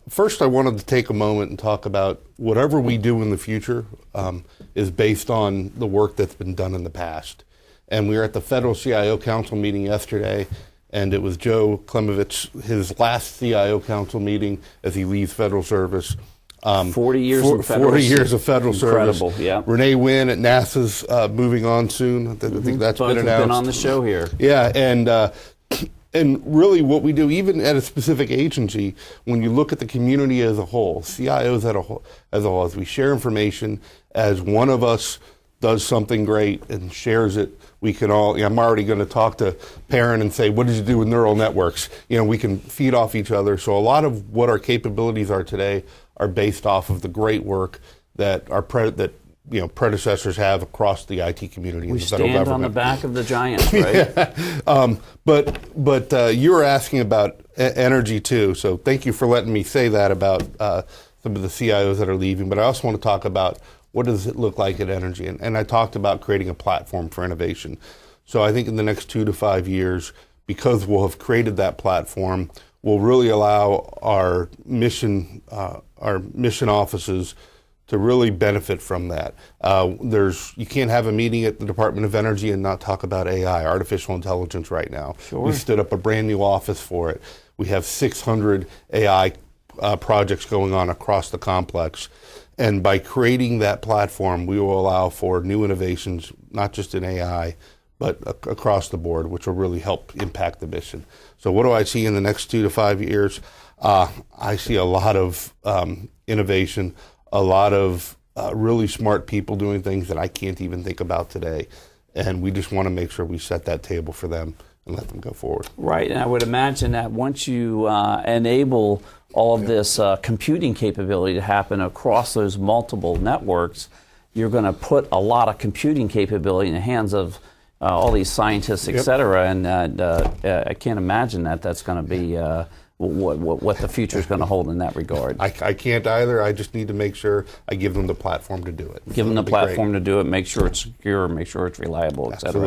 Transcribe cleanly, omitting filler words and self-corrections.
first, I wanted to take a moment and talk about whatever we do in the future is based on the work that's been done in the past. And we were at the Federal CIO Council meeting yesterday, and it was Joe Klemovich, his last CIO Council meeting as he leaves federal service. 40 years of federal 40 years of federal Incredible, service. yeah. Renee Wynn at NASA's moving on soon. I think that's Both been announced. have been on the show here. Yeah, and really what we do, even at a specific agency, when you look at the community as a whole, CIOs as a whole, as we share information, as one of us does something great and shares it, we can all, I'm already going to talk to Perrin and say, what did you do with neural networks? We can feed off each other. So a lot of what our capabilities are today are based off of the great work that our predecessors have across the IT community. We stand on the back of the giants, right? Yeah. But you were asking about energy too, so thank you for letting me say that about some of the CIOs that are leaving. But I also want to talk about what does it look like at energy, and I talked about creating a platform for innovation. So I think in the next 2 to 5 years, because we'll have created that platform, we'll really allow our mission offices to really benefit from that. You can't have a meeting at the Department of Energy and not talk about AI, artificial intelligence right now. Sure. We stood up a brand new office for it. We have 600 AI projects going on across the complex. And by creating that platform, we will allow for new innovations, not just in AI, but across the board, which will really help impact the mission. So what do I see in the next 2 to 5 years? I see a lot of innovation, a lot of really smart people doing things that I can't even think about today. And we just want to make sure we set that table for them and let them go forward. Right, and I would imagine that once you enable all of this computing capability to happen across those multiple networks, you're going to put a lot of computing capability in the hands of all these scientists, et cetera, and I can't imagine that that's going to be what the future is going to hold in that regard. I can't either. I just need to make sure I give them the platform to do it. Give them the platform to do it, make sure it's secure, make sure it's reliable, et cetera.